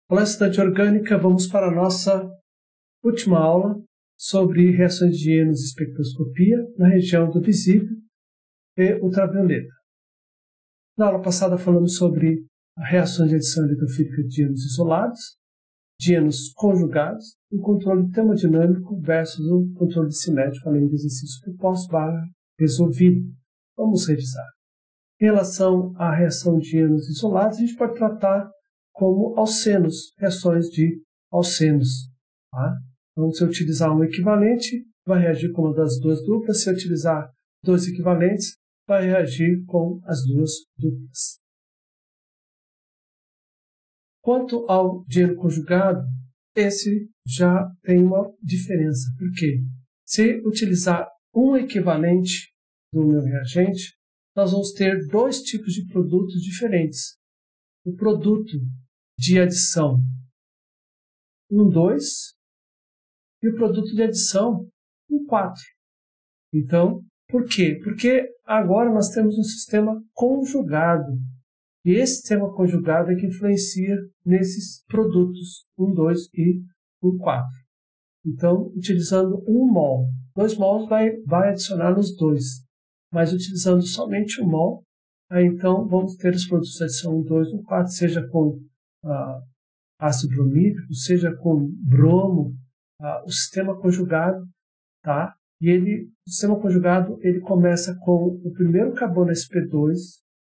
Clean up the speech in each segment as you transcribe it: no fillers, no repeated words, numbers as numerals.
Olá, estudante orgânica, vamos para a nossa última aula sobre reações de íons e espectroscopia na região do visível e ultravioleta. Na aula passada falamos sobre reações de adição eletrofílica de íons isolados, de íons conjugados, o controle termodinâmico versus o controle cinético, além de exercícios propostos resolvido. Vamos revisar. Em relação à reação de íons isolados, a gente pode tratar como alcenos, reações de alcenos. Tá? Então, se eu utilizar um equivalente, vai reagir com uma das duas duplas. Se eu utilizar dois equivalentes, vai reagir com as duas duplas. Quanto ao díeno conjugado, esse já tem uma diferença. Por quê? Se utilizar um equivalente do meu reagente, nós vamos ter dois tipos de produtos diferentes. O produto de adição 1,2 e o produto de adição 1,4. Então, por quê? Porque agora nós temos um sistema conjugado. E esse sistema conjugado é que influencia nesses produtos 1,2 e 1,4. Então, utilizando 1 mol, 2 mols vai adicionar nos dois. Mas utilizando somente 1 mol, aí então vamos ter os produtos de adição 1,2 e 1,4, seja com ácido bromídrico, seja com bromo, o sistema conjugado, tá? E o sistema conjugado ele começa com o primeiro carbono sp2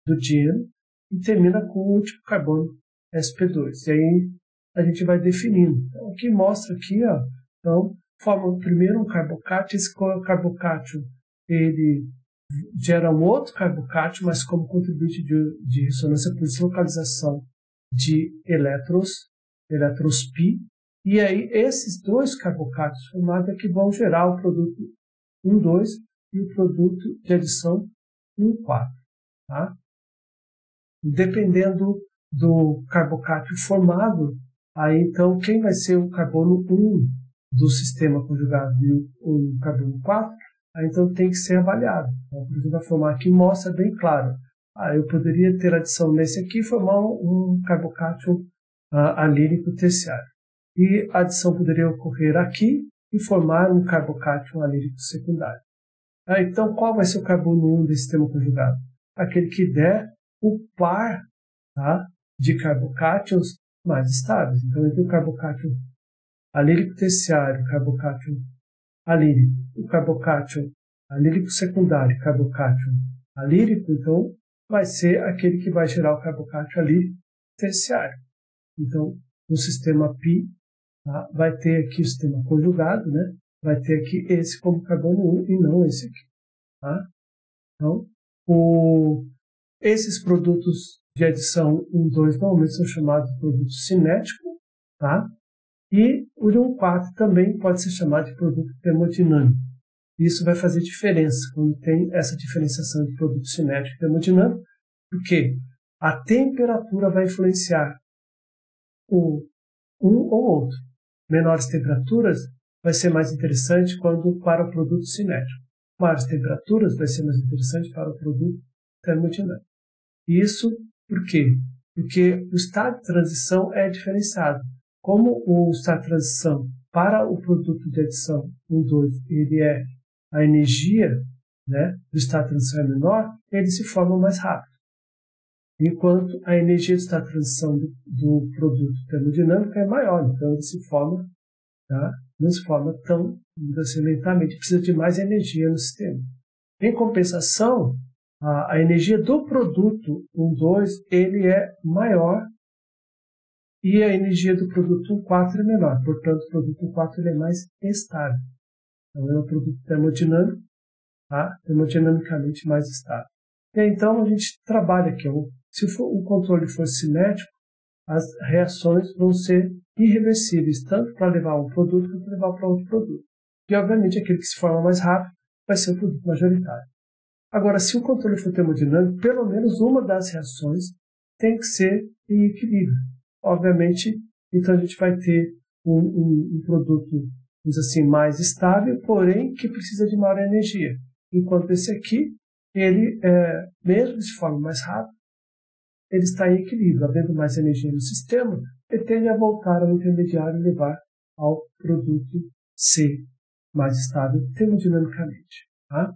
do díeno e termina com o último carbono sp2. E aí a gente vai definindo. Então, o que mostra aqui, ó, então, forma primeiro um carbocátio, esse carbocátio ele gera um outro carbocátio, mas como contribuinte de ressonância por deslocalização de elétrons π, e aí esses dois carbocátios formados é que vão gerar o produto 1,2 e o produto de adição 1,4. Tá? Dependendo do carbocátio formado, aí então quem vai ser o carbono 1 do sistema conjugado e o carbono 4, aí então tem que ser avaliado. Então, por exemplo, vai formar aqui mostra bem claro. Eu poderia ter adição nesse aqui e formar um carbocátio alílico terciário. E a adição poderia ocorrer aqui e formar um carbocátio alílico secundário. Então, qual vai ser o carbono 1 desse sistema conjugado? Aquele que der o par, tá, de carbocátions mais estáveis. Então, entre o carbocátio alílico terciário, carbocátio alílico, o carbocátio alílico secundário, carbocátio alílico, então, vai ser aquele que vai gerar o carbocátio alílico terciário. Então, no sistema π, tá, vai ter aqui o sistema conjugado, né? Vai ter aqui esse como carbono 1 e não esse aqui. Tá? Então, esses produtos de adição 1,2 normalmente são chamados de produto cinético, tá? E o de 1,4 também pode ser chamado de produto termodinâmico. Isso vai fazer diferença quando tem essa diferenciação de produto cinético e termodinâmico, porque a temperatura vai influenciar um ou outro. Menores temperaturas vai ser mais interessante quando para o produto cinético. Maiores temperaturas vai ser mais interessante para o produto termodinâmico. Isso por quê? Porque o estado de transição é diferenciado. Como o estado de transição para o produto de adição 1,2 ele é a energia, né, do estado de transição é menor, ele se forma mais rápido. Enquanto a energia do estado de transição do produto termodinâmico é maior, então ele se forma, tá, não se forma tão lentamente, precisa de mais energia no sistema. Em compensação, a energia do produto 1,2 ele é maior e a energia do produto 1,4 é menor, portanto o produto 1,4 ele é mais estável. Então é um produto termodinâmico, tá, termodinamicamente mais estável. E então a gente trabalha aqui, se o controle for cinético, as reações vão ser irreversíveis, tanto para levar um produto quanto para levar para outro produto. E obviamente aquele que se forma mais rápido vai ser o produto majoritário. Agora, se o controle for termodinâmico, pelo menos uma das reações tem que ser em equilíbrio. Obviamente, então a gente vai ter um produto, vamos assim, mais estável, porém que precisa de maior energia. Enquanto esse aqui, ele, mesmo de forma mais rápida, ele está em equilíbrio. Havendo mais energia no sistema, ele tende a voltar ao intermediário e levar ao produto C, mais estável termodinamicamente. Tá?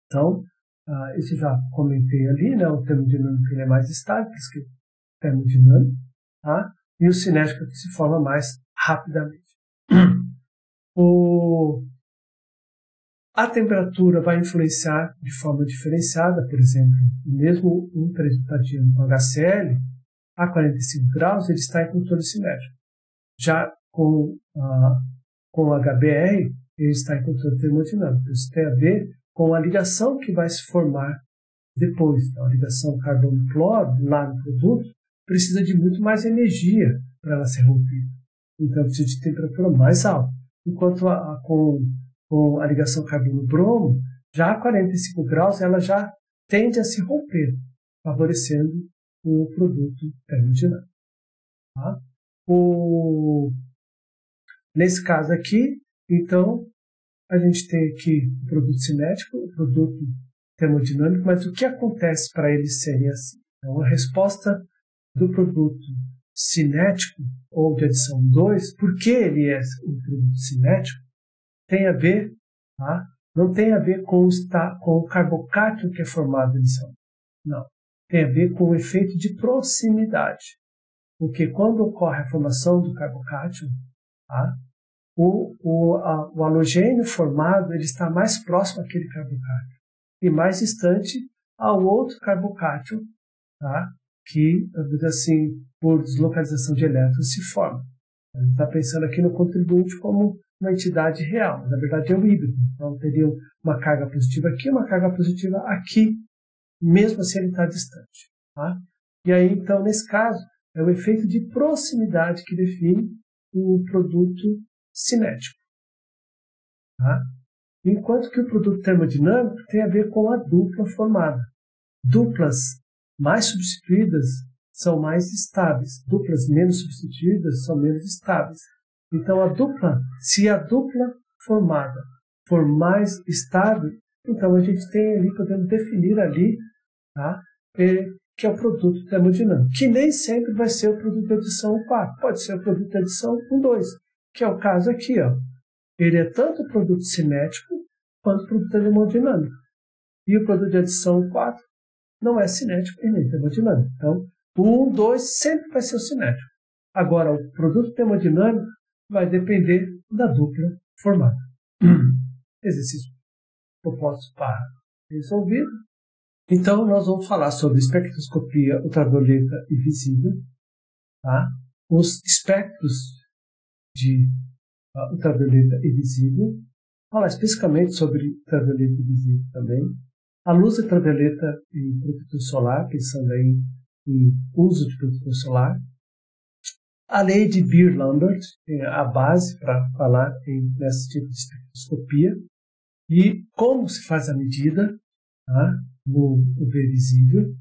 Então, isso já comentei ali, né? O termodinâmico ele é mais estável que o termodinâmico, tá? E o cinético que se forma mais rapidamente. A temperatura vai influenciar de forma diferenciada, por exemplo, mesmo um precipitativo com HCl, a 45 graus, ele está em controle cinético. Já com HBr, ele está em controle termodinâmico. Isso tem a ver com a ligação que vai se formar depois. Então, a ligação carbono-cloro, lá no produto, precisa de muito mais energia para ela ser rompida. Então, precisa de temperatura mais alta. Enquanto com a ligação carbono-bromo, já a 45 graus, ela já tende a se romper, favorecendo o produto termodinâmico. Tá? Nesse caso aqui, então, a gente tem aqui o produto cinético, o produto termodinâmico, mas o que acontece para eles serem assim? Então, a resposta do produto cinético, ou de adição 2, por que ele é um produto cinético, tem a ver, tá? Não tem a ver com o carbocátio que é formado em adição. Não. Tem a ver com o efeito de proximidade. Porque quando ocorre a formação do carbocátio, tá? O halogênio formado ele está mais próximo àquele carbocátio e mais distante ao outro carbocátio, tá? Que, assim, por deslocalização de elétrons se forma. A gente está pensando aqui no contribuinte como uma entidade real, mas na verdade é um híbrido. Então teria uma carga positiva aqui e uma carga positiva aqui, mesmo assim ele está distante. Tá? E aí, então, nesse caso, é o efeito de proximidade que define o produto cinético. Tá? Enquanto que o produto termodinâmico tem a ver com a dupla formada. Duplas mais substituídas são mais estáveis. Duplas menos substituídas são menos estáveis. Então, se a dupla formada for mais estável, então a gente tem ali, podemos definir ali, tá? Que é o produto termodinâmico, que nem sempre vai ser o produto de adição 4, pode ser o produto de adição 2, que é o caso aqui, ó. Ele é tanto o produto cinético quanto o produto termodinâmico. E o produto de adição 4 não é cinético e nem termodinâmico. Então, o 1, 2 sempre vai ser o cinético. Agora, o produto termodinâmico vai depender da dupla formada. Exercício proposto para resolvido. Então, nós vamos falar sobre espectroscopia ultravioleta e visível, tá? Os espectros de ultravioleta e visível, falar especificamente sobre ultravioleta e visível também, a luz ultravioleta e protetor solar, pensando aí em uso de protetor solar, a lei de Beer-Lambert, a base para falar nesse tipo de espectroscopia, e como se faz a medida, tá, no UV visível,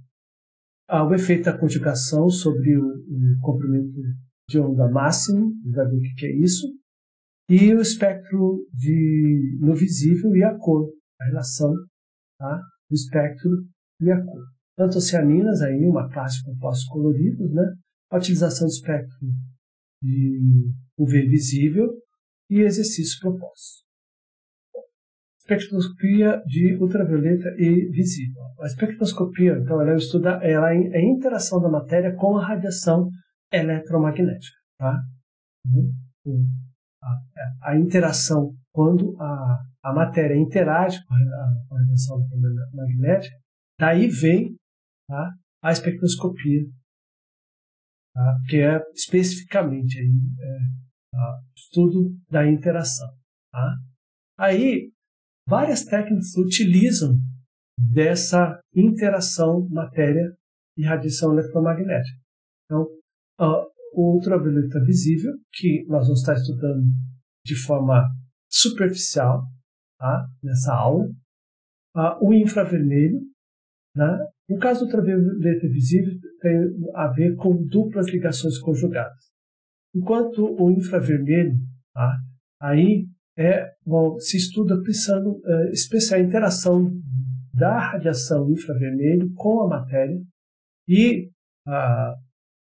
o efeito da conjugação sobre o comprimento de onda máximo, vai ver o que é isso, e o espectro no visível e a cor, a relação, tá, do espectro e a cor. Antocianinas, aí, uma classe de compostos coloridos, né? A utilização do espectro de UV visível e exercícios propostos. Espectroscopia de ultravioleta e visível. A espectroscopia, então, ela estuda a interação da matéria com a radiação eletromagnética. Tá? A interação, quando a matéria interage com a radiação eletromagnética, daí vem, tá, a espectroscopia, tá, que é especificamente o estudo da interação. Tá? Aí, várias técnicas utilizam dessa interação matéria e radiação eletromagnética. Então, o ultravioleta visível, que nós vamos estar estudando de forma superficial, tá, nessa aula, o infravermelho, né? No caso do ultravioleta visível, tem a ver com duplas ligações conjugadas. Enquanto o infravermelho, tá, aí se estuda pensando especial a interação da radiação infravermelho com a matéria e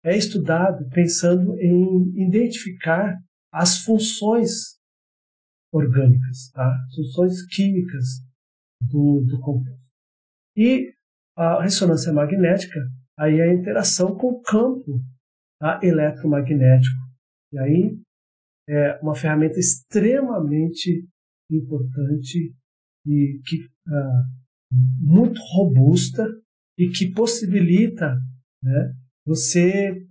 é estudado pensando em identificar as funções orgânicas, tá? Funções químicas do composto. E a ressonância magnética aí é a interação com o campo, tá, eletromagnético. E aí é uma ferramenta extremamente importante e que muito robusta e que possibilita, né, você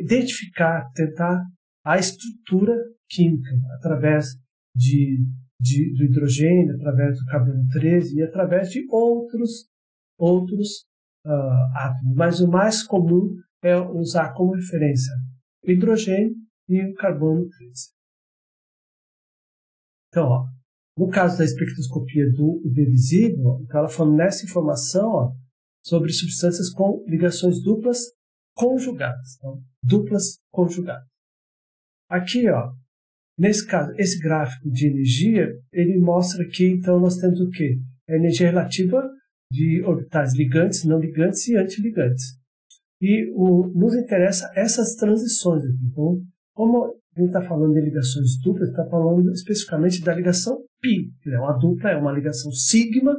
identificar, tentar a estrutura química através do hidrogênio, através do carbono 13 e através de outros átomos. Mas o mais comum é usar como referência o hidrogênio e o carbono 13. Então, no caso da espectroscopia do UV visível, então ela fornece informação sobre substâncias com ligações duplas conjugadas. Então, duplas conjugadas. Aqui, nesse caso, esse gráfico de energia, ele mostra que então nós temos o quê? A energia relativa de orbitais ligantes, não ligantes e antiligantes. E nos interessa essas transições aqui. Então, como a gente está falando de ligações duplas, está falando especificamente da ligação π. Uma dupla é uma ligação sigma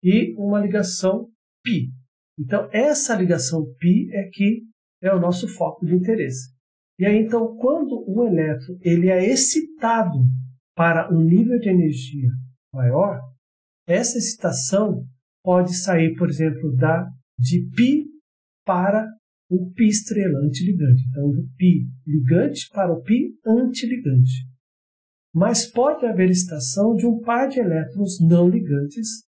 e uma ligação π. Então, essa ligação π é que é o nosso foco de interesse. E aí, então, quando o elétron ele é excitado para um nível de energia maior, essa excitação pode sair, por exemplo, de π para o π estrela antiligante. Então, do π ligante para o π antiligante. Mas pode haver excitação de um par de elétrons não ligantes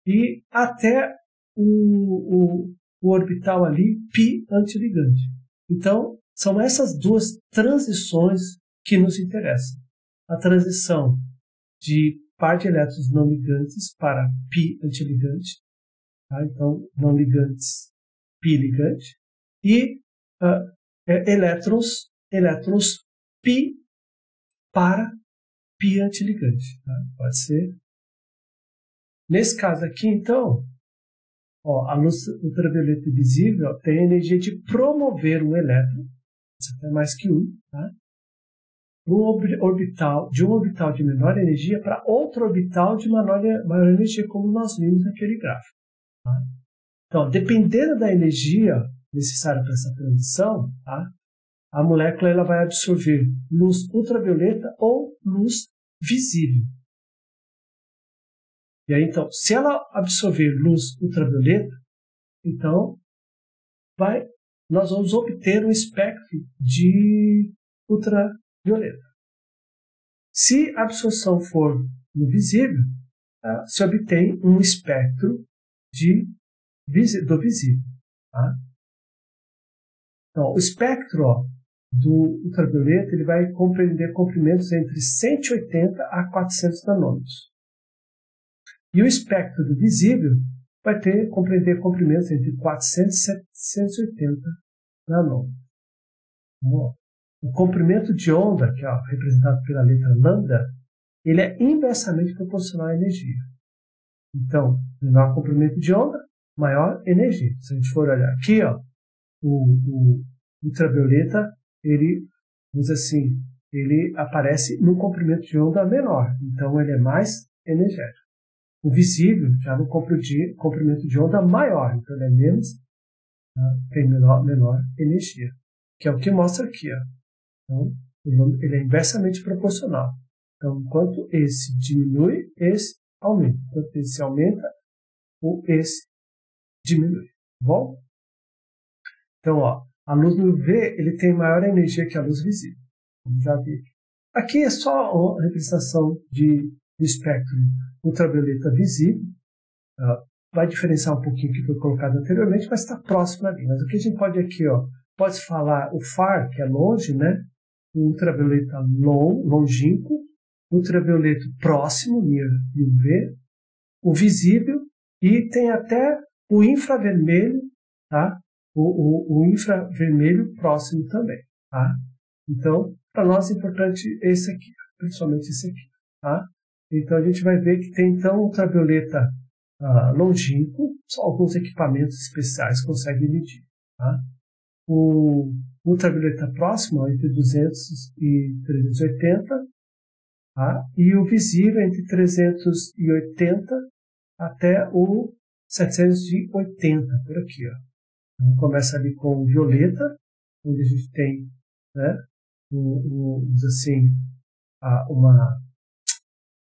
e até o orbital ali π antiligante. Então, são essas duas transições que nos interessam. A transição de par de elétrons não ligantes para π antiligante, tá? Então, não ligantes, π ligante, e elétrons π para π antiligante. Tá? Pode ser. Nesse caso aqui, então, a luz ultravioleta visível tem a energia de promover um elétron, até mais que um, tá? De um orbital de menor energia para outro orbital de maior energia, como nós vimos naquele gráfico. Tá? Então, dependendo da energia necessária para essa transição, tá? A molécula ela vai absorver luz ultravioleta ou luz visível. E aí, então, se ela absorver luz ultravioleta, então nós vamos obter um espectro de ultravioleta. Se a absorção for no visível, tá, se obtém um espectro do visível. Tá? Então, o espectro do ultravioleta ele vai compreender comprimentos entre 180 a 400 nanômetros. E o espectro do visível vai compreender comprimentos entre 400 e 780 nanômetros. Bom, o comprimento de onda, que é representado pela letra lambda, ele é inversamente proporcional à energia. Então, menor comprimento de onda, maior energia. Se a gente for olhar aqui, o ultravioleta, ele, vamos dizer assim, ele aparece no comprimento de onda menor. Então, ele é mais energético. O visível já no comprimento de onda maior, então ele é menos, tem menor energia, que é o que mostra aqui. Então, ele é inversamente proporcional. Então, enquanto esse diminui, esse aumenta. Enquanto esse aumenta, esse diminui. Bom? Então, a luz no UV ele tem maior energia que a luz visível. Vamos já ver. Aqui é só uma representação do espectro ultravioleta visível. Vai diferenciar um pouquinho o que foi colocado anteriormente, mas está próximo ali. Mas o que a gente pode aqui, pode falar o FAR, que é longe, né? O ultravioleta longínquo, o ultravioleta próximo, near UV, o visível, e tem até o infravermelho, tá? O infravermelho próximo também, tá? Então, para nós é importante esse aqui, principalmente esse aqui, tá? Então, a gente vai ver que tem, então, ultravioleta longínquo, só alguns equipamentos especiais conseguem medir. Tá? O ultravioleta próximo entre 200 e 380, tá? E o visível entre 380 até o 780, por aqui. Ó. Então, começa ali com o violeta, onde a gente tem, né, assim, uma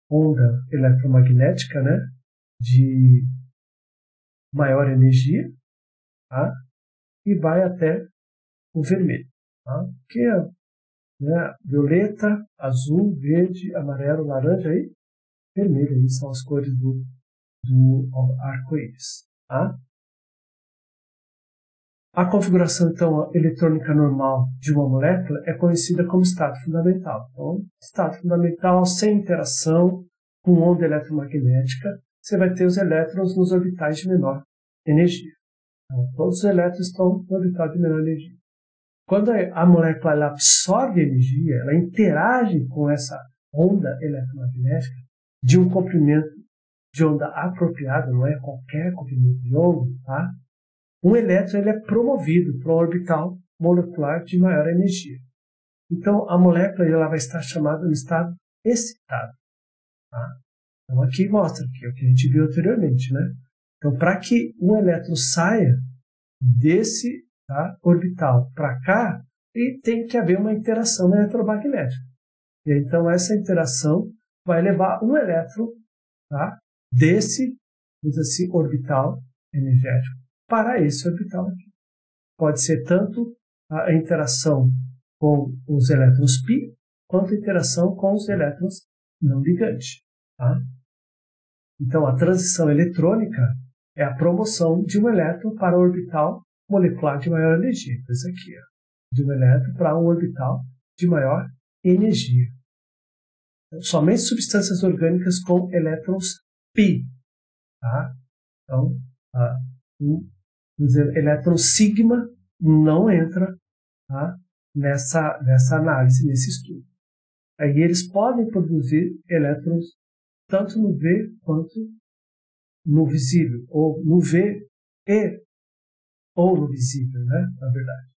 onda eletromagnética, né, de maior energia, tá? E vai até o vermelho, tá? Que é, né, violeta, azul, verde, amarelo, laranja e vermelho. Aí são as cores do arco-íris. Tá? A configuração então eletrônica normal de uma molécula é conhecida como estado fundamental. Então, estado fundamental sem interação com onda eletromagnética, você vai ter os elétrons nos orbitais de menor energia. Então, todos os elétrons estão no orbital de menor energia. Quando a molécula ela absorve energia, ela interage com essa onda eletromagnética de um comprimento de onda apropriado, não é qualquer comprimento de onda, tá? Um elétron ele é promovido para um orbital molecular de maior energia. Então, a molécula ela vai estar chamada no estado excitado. Tá? Então, aqui mostra aqui, o que a gente viu anteriormente. Né? Então, para que um elétron saia desse orbital para cá, e tem que haver uma interação eletromagnética. E então, essa interação vai levar um elétron desse, assim, orbital energético para esse orbital aqui. Pode ser tanto a interação com os elétrons π, quanto a interação com os elétrons não ligantes. Tá? Então, a transição eletrônica é a promoção de um elétron para o orbital molecular de maior energia. Isso aqui, ó, de um elétron para um orbital de maior energia. Então, somente substâncias orgânicas com elétrons π. Tá? Então, o elétron sigma não entra, tá, nessa análise, nesse estudo. Aí eles podem produzir elétrons tanto no V quanto no visível, ou no V ou no visível, né, na verdade.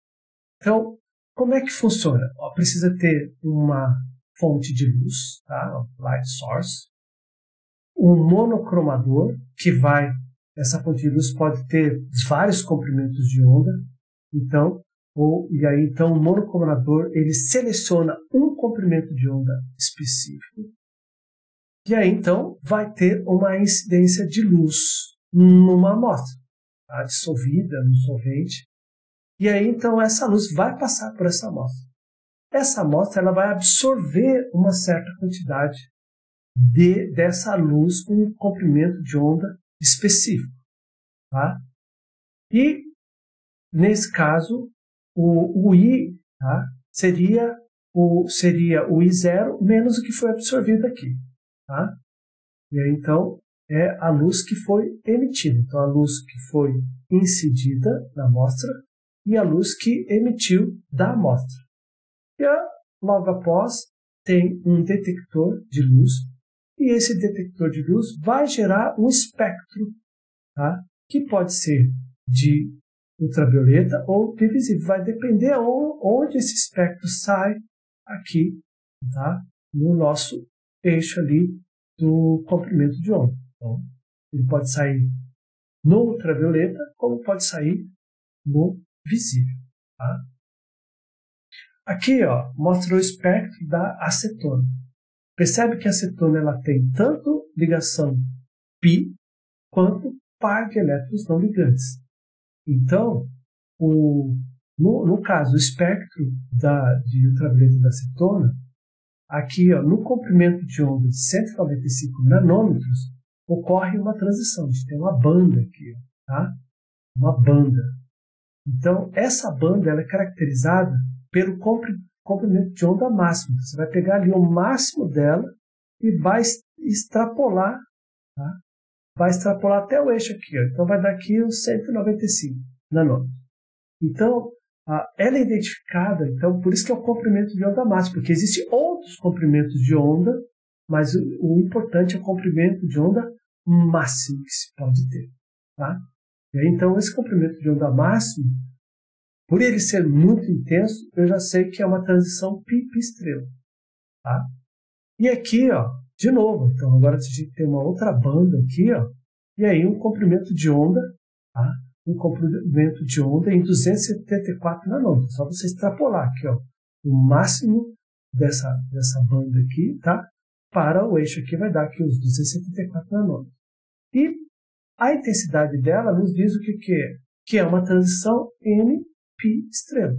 Então, como é que funciona? Precisa ter uma fonte de luz, tá, light source, um monocromador que vai. Essa fonte de luz pode ter vários comprimentos de onda, então, então o monocromador ele seleciona um comprimento de onda específico, e aí então vai ter uma incidência de luz numa amostra, tá, dissolvida no solvente, e aí então essa luz vai passar por essa amostra. Essa amostra ela vai absorver uma certa quantidade dessa luz com um comprimento de onda específico. Tá? E, nesse caso, o I, tá, seria o I0 menos o que foi absorvido aqui. Tá? E aí, então, é a luz que foi emitida. Então, a luz que foi incidida na amostra e a luz que emitiu da amostra. E logo após, tem um detector de luz. E esse detector de luz vai gerar um espectro, tá? Que pode ser de ultravioleta ou de visível. Vai depender onde esse espectro sai aqui, tá? No nosso eixo ali do comprimento de onda. Então, ele pode sair no ultravioleta, como pode sair no visível. Tá? Aqui, ó, mostra o espectro da acetona. Percebe que a acetona ela tem tanto ligação π quanto par de elétrons não ligantes. Então, no caso, o espectro de ultravioleta da acetona, aqui, ó, no comprimento de onda de 195 nanômetros, ocorre uma transição. A gente tem uma banda aqui, tá? Uma banda. Então, essa banda ela é caracterizada pelo comprimento de onda máximo. Você vai pegar ali o máximo dela e vai extrapolar, tá? Vai extrapolar até o eixo aqui. Ó. Então, vai dar aqui os 195 nanômetros. Então, ela é identificada, então, por isso que é o comprimento de onda máximo, porque existem outros comprimentos de onda, mas o importante é o comprimento de onda máximo que se pode ter. Tá? E aí, então, esse comprimento de onda máximo Por ele ser muito intenso, eu já sei que é uma transição pi-pi-estrela. Tá? E aqui, ó, de novo, então agora a gente tem uma outra banda aqui, ó, e aí um comprimento de onda, tá? Um comprimento de onda em 274 nanômetros. Só você extrapolar aqui, ó, o máximo dessa banda aqui, tá? Para o eixo aqui vai dar aqui os 274 nanômetros. E a intensidade dela nos diz o que é? Que é uma transição N-pi estrela.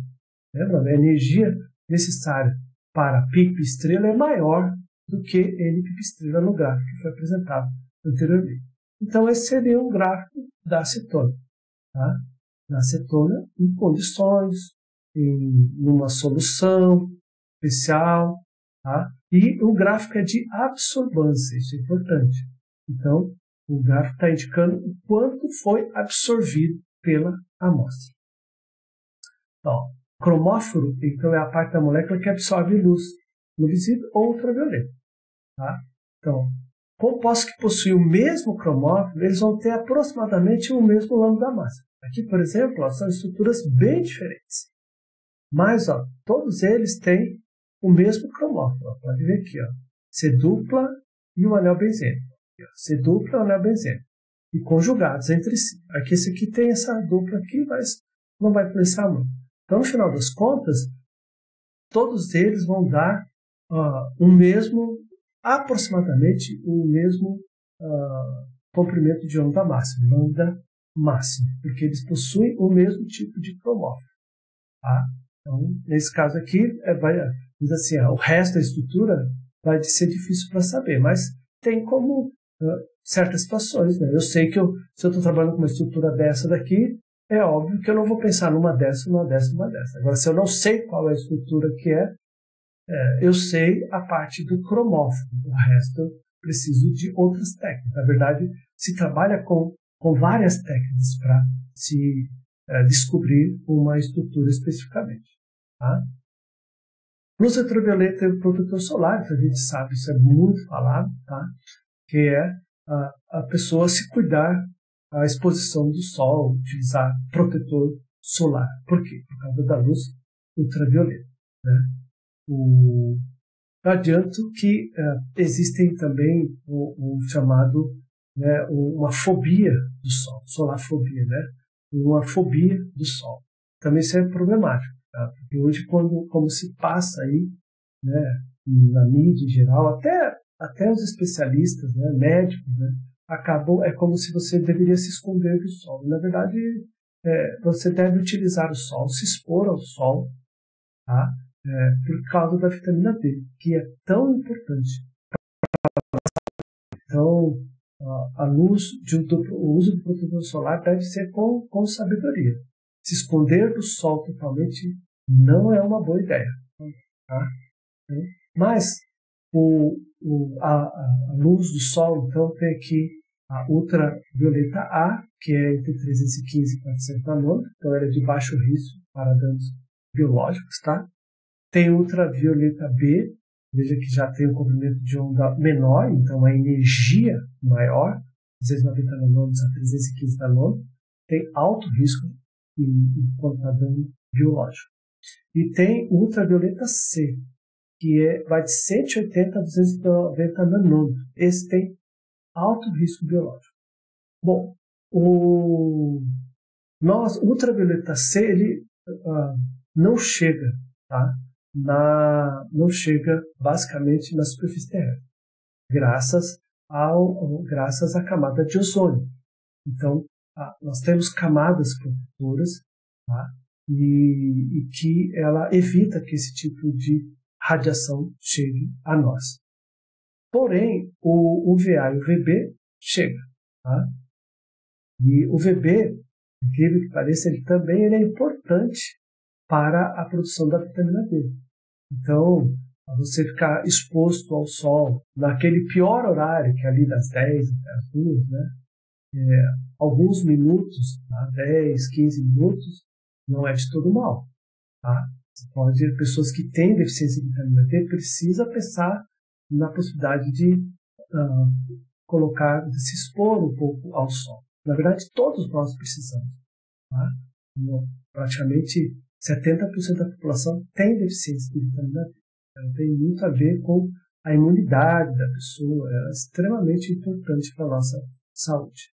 Lembrando, a energia necessária para pi estrela é maior do que N-pi estrela no gráfico que foi apresentado anteriormente. Então, esse seria um gráfico da acetona. Tá? Da acetona em condições, numa solução especial. Tá? E o gráfico é de absorbância, isso é importante. Então, o gráfico está indicando o quanto foi absorvido pela amostra. Então, cromóforo, então, é a parte da molécula que absorve luz no visível ou ultravioleta. Tá? Então, compostos que possuem o mesmo cromóforo, eles vão ter aproximadamente o mesmo lambda da massa. Aqui, por exemplo, ó, são estruturas bem diferentes. Mas, ó, todos eles têm o mesmo cromóforo. Ó, pode ver aqui, ó, C dupla e o anel benzênico. C dupla e o anel benzênico. E conjugados entre si. Aqui, esse aqui tem essa dupla aqui, mas não vai influenciar muito. Então, no final das contas, todos eles vão dar aproximadamente o mesmo comprimento de onda máxima, lambda máximo, porque eles possuem o mesmo tipo de cromóforo. Tá? Então, nesse caso aqui, diz assim, o resto da estrutura vai ser difícil para saber, mas tem como certas situações. Né? Eu sei que se eu estou trabalhando com uma estrutura dessa daqui, é óbvio que eu não vou pensar numa dessa, numa dessa, numa dessa. Agora, se eu não sei qual é a estrutura que eu sei a parte do cromóforo. O resto eu preciso de outras técnicas. Na verdade, se trabalha com várias técnicas para se descobrir uma estrutura especificamente. Tá? Luz ultravioleta e protetor solar, que a gente sabe, isso é muito falado, tá? Que é a pessoa se cuidar da exposição do sol, utilizar protetor solar. Por quê? Por causa da luz ultravioleta. Né? Eu adianto que existem também o chamado, né, uma fobia do sol, solarfobia, né? Uma fobia do sol. Também isso é problemático, tá? Porque hoje, como se passa aí, né, na mídia em geral, até os especialistas, né, médicos, né, é como se você deveria se esconder do sol. Na verdade, você deve utilizar o sol, se expor ao sol, tá? Por causa da vitamina D, que é tão importante. Então, o uso do protetor solar deve ser com sabedoria. Se esconder do sol totalmente não é uma boa ideia. Tá? Mas a luz do sol, então, tem aqui a ultravioleta A, que é entre 315 e 400 nanômetros, então ela é de baixo risco para danos biológicos, tá? Tem ultravioleta B, veja que já tem um comprimento de onda menor, então a energia maior, 290 nanômetros a 315 nanômetros, tem alto risco enquanto a dano biológico. E tem ultravioleta C, que vai de 180 a 290 nanômetros. Esse tem alto risco biológico. Bom, o ultravioleta C, ele não chega, tá? Não chega basicamente na superfície terrestre, graças à camada de ozônio. Então, nós temos camadas protetoras, tá? e que ela evita que esse tipo de radiação chegue a nós. Porém, o UVA e o UVB chega. Tá? E o UVB, incrível que pareça, ele é importante para a produção da vitamina D. Então, você ficar exposto ao sol naquele pior horário, que é ali das 10 até as 2, né? Alguns minutos, tá? 10, 15 minutos, não é de todo mal. Tá? Pessoas que têm deficiência de vitamina D precisa pensar na possibilidade de se expor um pouco ao sol. Na verdade, todos nós precisamos. Tá? praticamente 70% da população tem deficiência de vitamina D. Ela tem muito a ver com a imunidade da pessoa, é extremamente importante para a nossa saúde.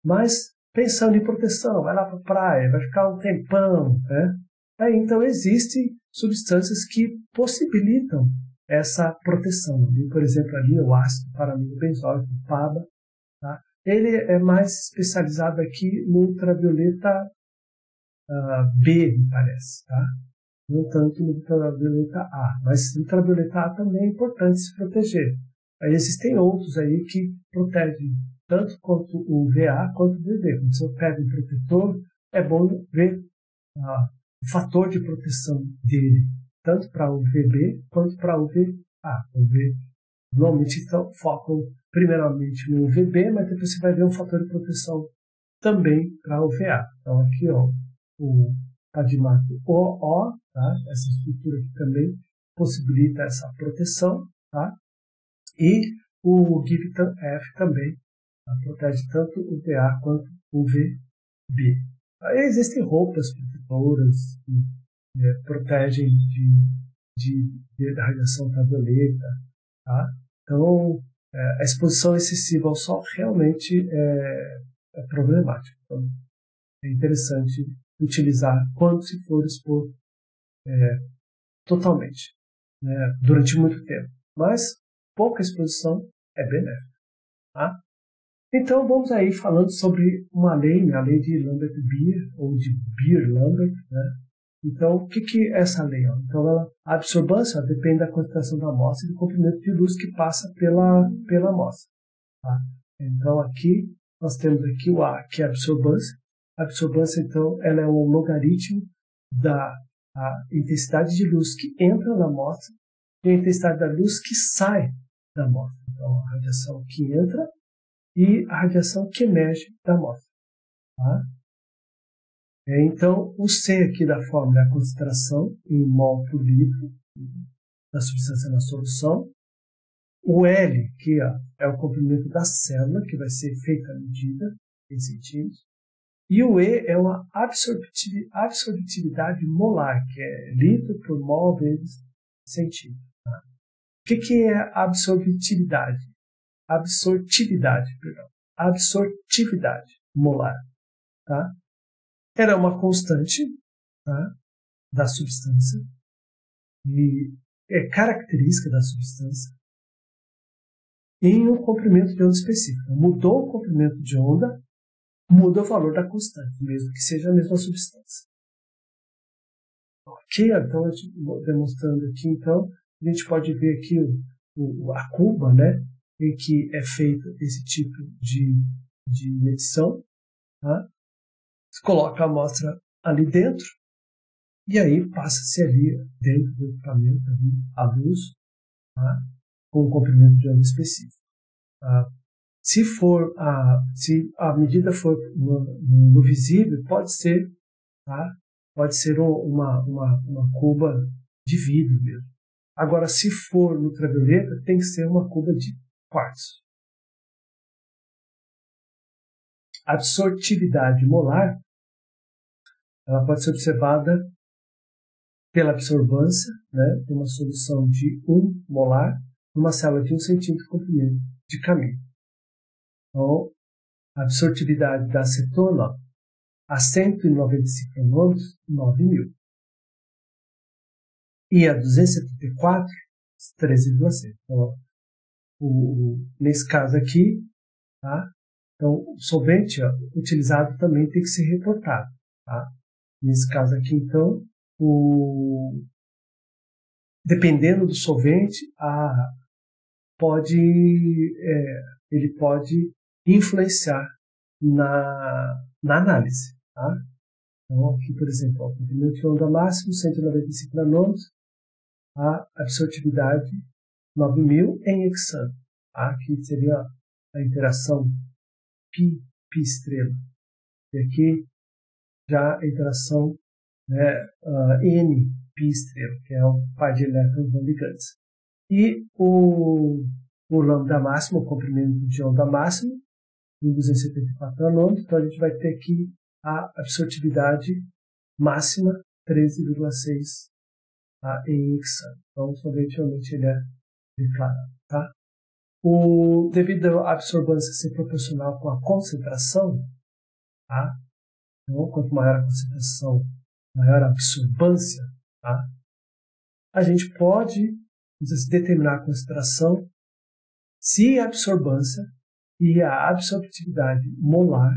Mas, pensando em proteção, vai lá para a praia, vai ficar um tempão, né? Aí, então, existem substâncias que possibilitam essa proteção. E, por exemplo, ali o ácido paramidobenzóico, o PABA, tá? Ele é mais especializado aqui no ultravioleta B, me parece, tá? Não tanto no ultravioleta A, mas no ultravioleta A também é importante se proteger. Aí existem outros aí que protegem tanto quanto o VA quanto o VB. Quando você pega um protetor, é bom ver o fator de proteção dele, tanto para o VB quanto para o VA. Normalmente então, focam primeiramente no VB, mas depois você vai ver um fator de proteção também para o VA. Então aqui, ó, o Padimato OO, tá? Essa estrutura aqui também possibilita essa proteção, tá? E o Gibtan F também, tá? Protege tanto o VA quanto o VB. Aí existem roupas protetoras que protegem da radiação ultravioleta, tá? Então, a exposição excessiva ao sol realmente é problemática. Então, é interessante utilizar quando se for expor totalmente, né, durante muito tempo. Mas pouca exposição é benéfica. Tá? Então vamos aí falando sobre uma lei, né, a lei de Lambert-Beer, ou de Beer-Lambert. Né? Então o que é essa lei? Ó? Então a absorbância depende da concentração da amostra e do comprimento de luz que passa pela amostra. Tá? Então aqui nós temos aqui o A, que é a absorbância. A absorbância, então, ela é um logaritmo da intensidade de luz que entra na amostra e a intensidade da luz que sai da amostra. Então, a radiação que entra e a radiação que emerge da amostra. Tá? Então, o C aqui da fórmula é a concentração em mol por litro da substância na solução. O L, que é o comprimento da célula, que vai ser feita a medida em centímetros. E o E é uma absorptividade molar, que é litro por mol vezes centímetro. Tá? O que é absorptividade? Absortividade molar. Tá? Ela é uma constante, tá, da substância e é característica da substância em um comprimento de onda específico. Mudou o comprimento de onda, muda o valor da constante, mesmo que seja a mesma substância. Ok, então, demonstrando aqui, então, a gente pode ver aqui a cuba, né, em que é feito esse tipo de medição. Tá? Você coloca a amostra ali dentro e aí passa-se ali dentro do equipamento ali, a luz, tá? Com um comprimento de onda específico. Tá? Se a medida for no visível, pode ser, tá? Pode ser uma cuba de vidro mesmo. Agora, se for no ultravioleta, tem que ser uma cuba de quartzo. A absortividade molar, ela pode ser observada pela absorbância, né, de uma solução de 1 molar numa célula de 1 centímetro de comprimento de caminho. Então, a absortividade da acetona a 195 nanômetros, 9.000. E a 274, 13,6. Então, nesse caso aqui, tá? Então, o solvente utilizado também tem que ser reportado. Tá? Nesse caso aqui, então, dependendo do solvente, ele pode influenciar na análise. Tá? Então, aqui, por exemplo, o comprimento de onda máximo, 195 nanômetros, a absortividade 9.000 em hexano. Tá? Aqui seria a interação π estrela. E aqui já a interação, né, N π estrela, que é o par de elétrons não ligantes. E o lambda máximo, o comprimento de onda máximo, em 274 nanômetros, então a gente vai ter aqui a absortividade máxima 13,6 em hexano. Então, somente ele é declarado. Tá? Devido à absorbância ser proporcional com a concentração, tá? Então, quanto maior a concentração, maior a absorbância, tá? A gente pode determinar a concentração se a absorbância e a absorptividade molar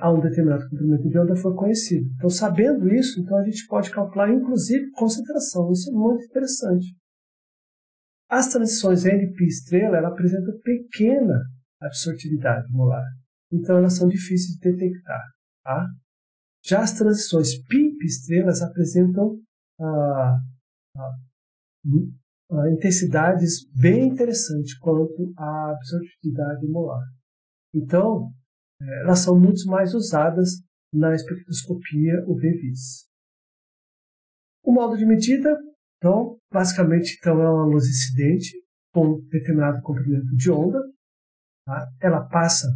a um determinado comprimento de onda for conhecido. Então, sabendo isso, então a gente pode calcular, inclusive, concentração. Isso é muito interessante. As transições NP estrela, ela apresenta pequena absortividade molar. Então, elas são difíceis de detectar. Tá? Já as transições PIP estrelas apresentam intensidades bem interessantes quanto à absortividade molar. Então, elas são muito mais usadas na espectroscopia UV-Vis. O modo de medida, então, basicamente, é uma luz incidente com um determinado comprimento de onda. Tá? Ela passa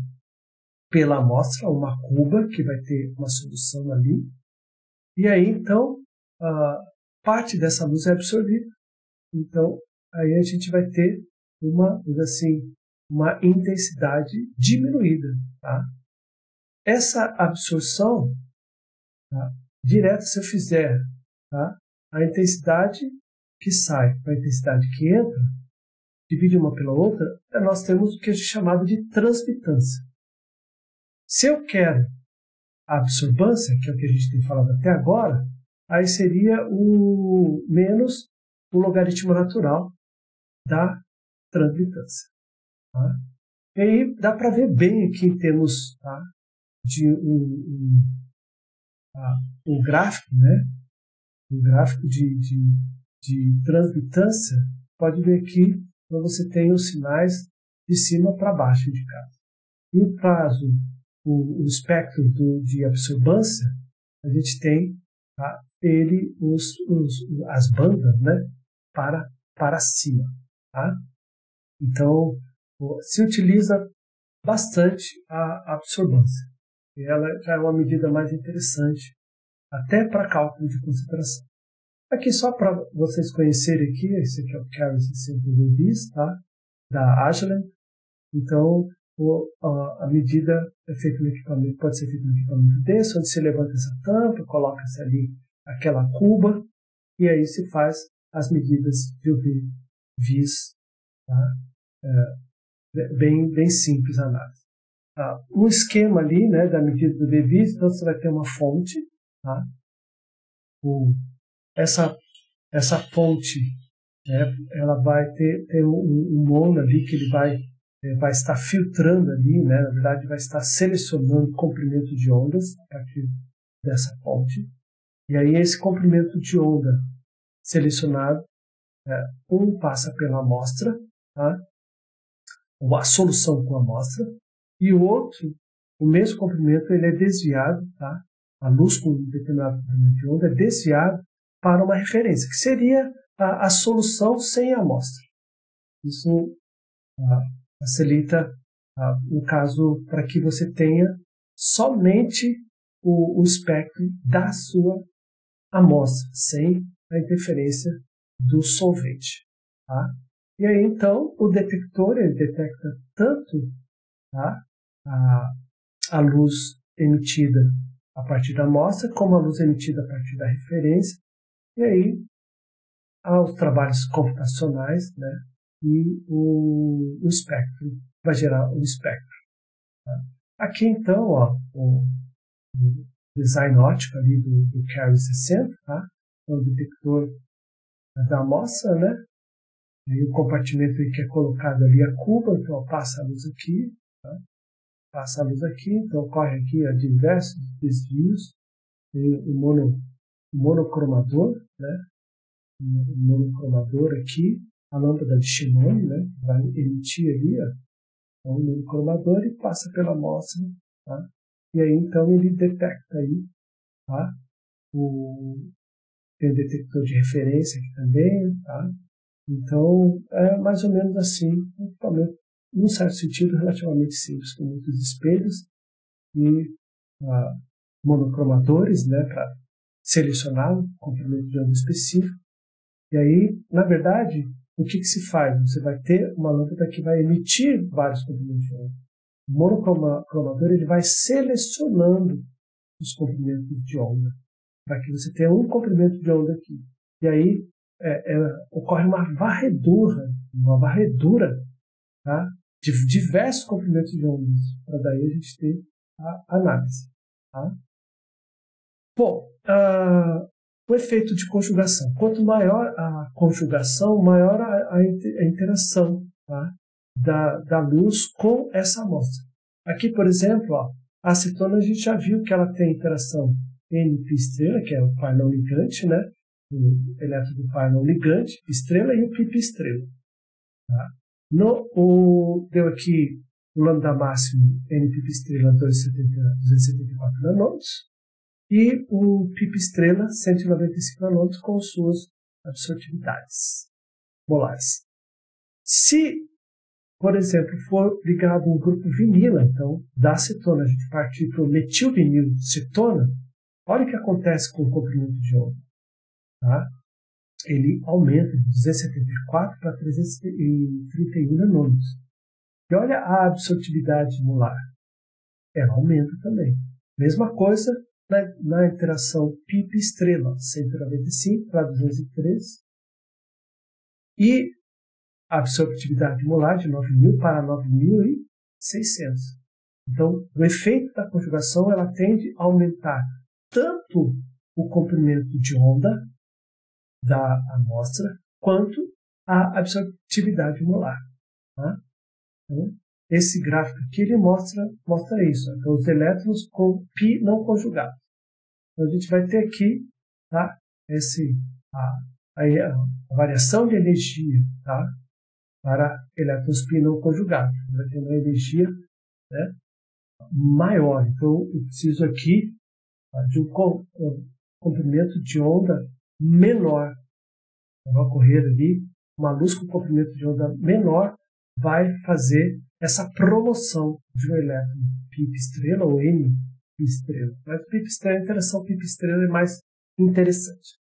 pela amostra, uma cuba, que vai ter uma solução ali. E aí, então, parte dessa luz é absorvida. Então, aí a gente vai ter uma intensidade diminuída. Tá? Essa absorção, tá? Direto, se eu fizer, tá? A intensidade que sai para a intensidade que entra, divide uma pela outra, nós temos o que é chamado de transmitância. Se eu quero a absorbância, que é o que a gente tem falado até agora, aí seria o menos o logaritmo natural da transmitância. Tá? E aí dá para ver bem aqui em termos, tá, de um gráfico, né? Um gráfico de transmitância. Pode ver aqui, então você tem os sinais de cima para baixo indicados. E o caso, o espectro de absorbância, a gente tem, tá, as bandas, né, para cima. Tá? Então, se utiliza bastante a absorbância. E ela já é uma medida mais interessante, até para cálculo de concentração. Aqui, só para vocês conhecerem aqui, esse aqui é o Carrier 600 tá? Da Agilent. Então, a medida é feita no equipamento, pode ser feita no equipamento desse, onde se levanta essa tampa, coloca-se ali aquela cuba, e aí se faz as medidas de UV-Vis, tá? Bem simples a análise. Um esquema ali, né, da medida do UV-Vis, então você vai ter uma fonte, tá? Essa fonte, né, ela vai ter um mono ali que ele vai estar filtrando ali, né, na verdade vai estar selecionando o comprimento de ondas a partir dessa fonte. E aí esse comprimento de onda selecionado, passa pela amostra, tá? Ou a solução com a amostra, e o outro, o mesmo comprimento, ele é desviado, tá? A luz com um determinado comprimento de onda é desviado para uma referência, que seria a solução sem a amostra. Isso facilita o caso para que você tenha somente o espectro da sua amostra, sem a interferência do solvente. Tá? E aí, então, o detector ele detecta tanto, tá, a luz emitida a partir da amostra, como a luz emitida a partir da referência. E aí, há os trabalhos computacionais, né, e o espectro, vai gerar o espectro. Tá? Aqui, então, o design óptico ali do Carrier 60, tá? É o detector da amostra, né? E o compartimento que é colocado ali a cuba, então passa a luz aqui, tá? Passa a luz aqui, então ocorre aqui diversos desvios, tem o monocromador, né? O monocromador aqui, a lâmpada de Shannon, né? Vai emitir ali, o monocromador e passa pela amostra, tá? E aí então ele detecta aí, tá? Tem o detector de referência aqui também, tá? Então, é mais ou menos assim, um equipamento, num certo sentido, relativamente simples, com muitos espelhos e monocromadores, né, para selecionar um comprimento de onda específico. E aí, na verdade, o que se faz? Você vai ter uma lâmpada que vai emitir vários comprimentos de onda. O monocromador ele vai selecionando os comprimentos de onda, para que você tenha um comprimento de onda aqui. E aí ocorre uma varredura, tá, de diversos comprimentos de ondas, para daí a gente ter a análise. Tá? Bom, o efeito de conjugação. Quanto maior a conjugação, maior a interação, tá, da luz com essa amostra. Aqui, por exemplo, a acetona a gente já viu que ela tem interação N-pi estrela, que é o par não ligante, né? O elétron do par não ligante, estrela, e o pi estrela. Tá? Deu aqui o lambda máximo N-pi estrela 274 nanômetros e o pi estrela 195 nanômetros com suas absortividades molares. Se, por exemplo, for ligado um grupo vinila, então, da acetona, a gente partir para o metilvinil cetona, olha o que acontece com o comprimento de onda. Tá? Ele aumenta de 274 para 331 nanômetros. E olha a absortividade molar. Ela aumenta também. Mesma coisa na interação pi estrela, 195 para 203. E a absortividade molar de 9.000 para 9.600. Então, o efeito da conjugação ela tende a aumentar tanto o comprimento de onda da amostra quanto a absortividade molar. Tá? Então, esse gráfico aqui ele mostra isso. Então, os elétrons com π não conjugado. Então, a gente vai ter aqui, tá, a variação de energia, tá, para elétrons π não conjugados. Vai ter uma energia, né, maior. Então, eu preciso aqui de um comprimento de onda menor. Vai ocorrer ali uma luz com comprimento de onda menor, vai fazer essa promoção de um elétron π estrela ou N π estrela. Mas π estrela, a interação π estrela é mais interessante.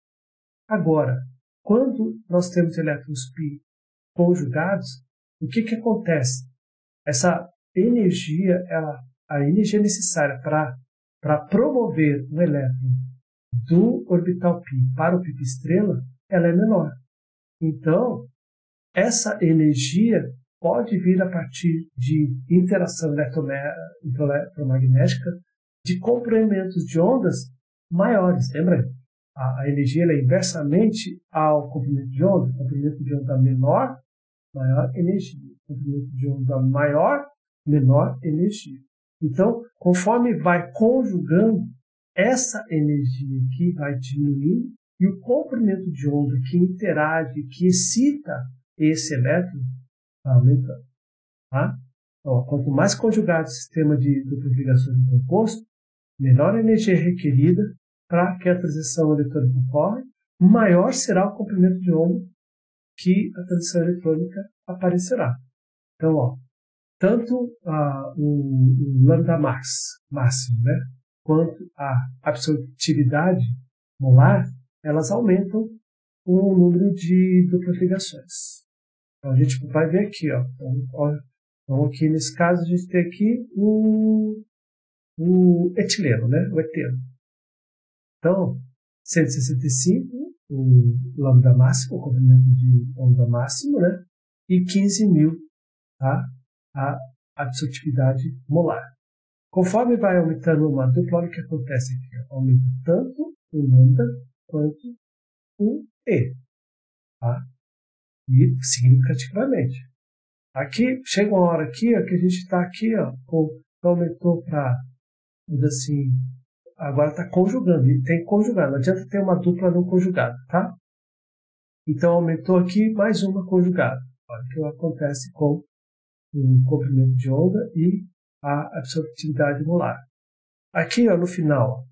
Agora, quando nós temos elétrons π conjugados, o que acontece? Essa energia, a energia necessária para promover um elétron do orbital π para o π estrela, ela é menor. Então, essa energia pode vir a partir de interação eletromagnética de comprimentos de ondas maiores. Lembra? A energia é inversamente ao comprimento de onda. Comprimento de onda menor, maior energia. Comprimento de onda maior, menor energia. Então, conforme vai conjugando, essa energia aqui vai diminuindo e o comprimento de onda que interage, que excita esse elétron, vai aumentando. Tá? Quanto mais conjugado o sistema de duplas ligações de composto, menor a energia requerida para que a transição eletrônica ocorra, maior será o comprimento de onda que a transição eletrônica aparecerá. Então, tanto o lambda máximo, né, quanto a absortividade molar, elas aumentam o número de duplas ligações. Então, a gente vai ver aqui. Então, aqui nesse caso, a gente tem aqui o etileno, né, o eteno. Então, 165, o lambda máximo, o comprimento de onda máximo, né, e 15.000, tá, a absortividade molar. Conforme vai aumentando uma dupla, olha o que acontece aqui. Aumenta tanto o lambda quanto o E. Tá? E significativamente. Aqui, chega uma hora aqui, que a gente está aqui, aumentou para, assim, agora está conjugando, e tem que conjugar, não adianta ter uma dupla não conjugada, tá? Então, aumentou aqui mais uma conjugada. Olha o que acontece com o comprimento de onda e a absortividade molar. Aqui, no final,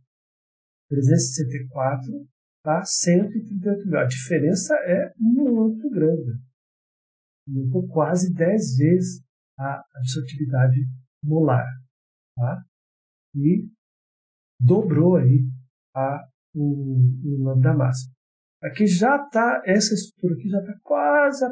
364 para 138 mil. A diferença é muito grande. Aumentou quase 10 vezes a absortividade molar. Tá? E dobrou aí o lambda máximo. Aqui já está, essa estrutura aqui já está quase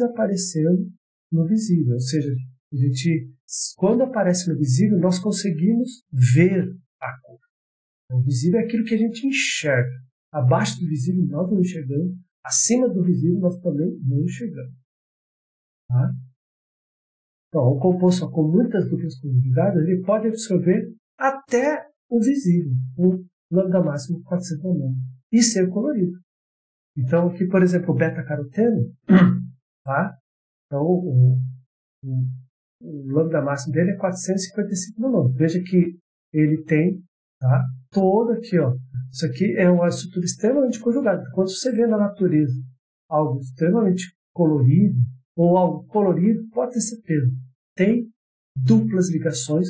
aparecendo no visível. Ou seja, a gente, quando aparece no visível, nós conseguimos ver a cor. O visível é aquilo que a gente enxerga. Abaixo do visível nós não enxergamos, acima do visível nós também não enxergamos. Tá? Então, o composto com muitas duplas conjugadas, ele pode absorver até o visível, o lambda máximo 400 nanômetros, e ser colorido. Então, aqui, por exemplo, o beta-caroteno, tá? Então, o lambda máximo dele é 455 nanômetros. Veja que ele tem, tá? Todo aqui, ó. Isso aqui é uma estrutura extremamente conjugada. Quando você vê na natureza algo extremamente colorido, ou algo colorido, pode ter certeza, tem duplas ligações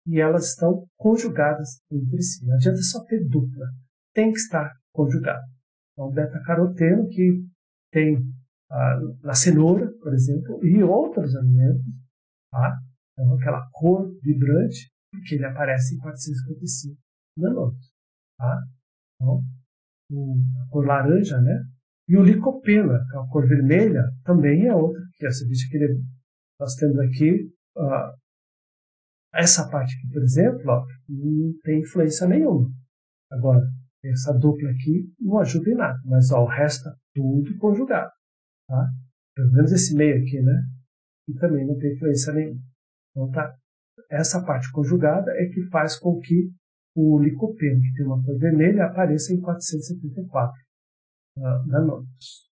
e elas estão conjugadas entre si. Não adianta só ter dupla, tem que estar conjugado. Então, beta-caroteno, que tem na cenoura, por exemplo, e outros alimentos, tá? Então, aquela cor vibrante, porque ele aparece em 455 nanômetros. Tá? Então, a cor laranja, né? E o licopeno, a cor vermelha, também é outra. Você veja que nós temos aqui essa parte aqui, por exemplo, ó, não tem influência nenhuma. Agora, essa dupla aqui não ajuda em nada, mas ó, o resto está tudo conjugado. Tá? Pelo menos esse meio aqui, né? E também não tem influência nenhuma. Então, tá, essa parte conjugada é que faz com que o licopeno, que tem uma cor vermelha, apareça em 474 nanômetros.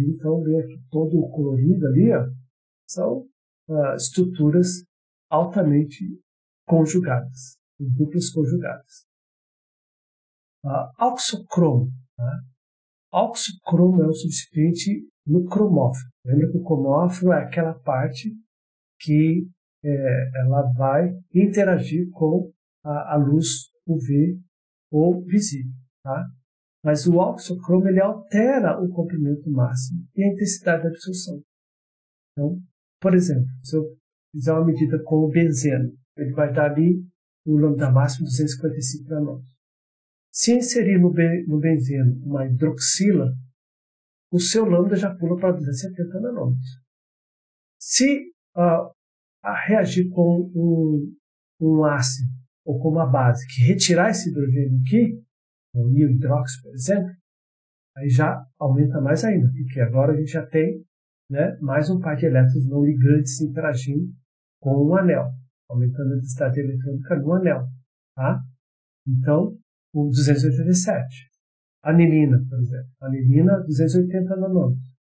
Então, vê aqui todo o colorido ali, ó, são estruturas altamente conjugadas, duplas conjugadas. Auxocromo. Tá? Auxocromo é um substituinte no cromóforo. Lembra que o cromóforo é aquela parte que ela vai interagir com a luz UV ou visível. Tá? Mas o auxocromo ele altera o comprimento máximo e a intensidade da absorção. Então, por exemplo, se eu fizer uma medida com o benzeno, ele vai dar ali o lambda máximo 255 nanômetros. Se inserir no benzeno uma hidroxila, o seu lambda já pula para 270 nanômetros. Se reagir com um ácido ou com uma base que retirar esse hidrogênio aqui, o hidróxido, por exemplo, aí já aumenta mais ainda, porque agora a gente já tem, né, mais um par de elétrons não ligantes interagindo com um anel, aumentando a densidade eletrônica no anel. Tá? Então, o 287. Anilina, por exemplo. Anilina, 280 nanômetros.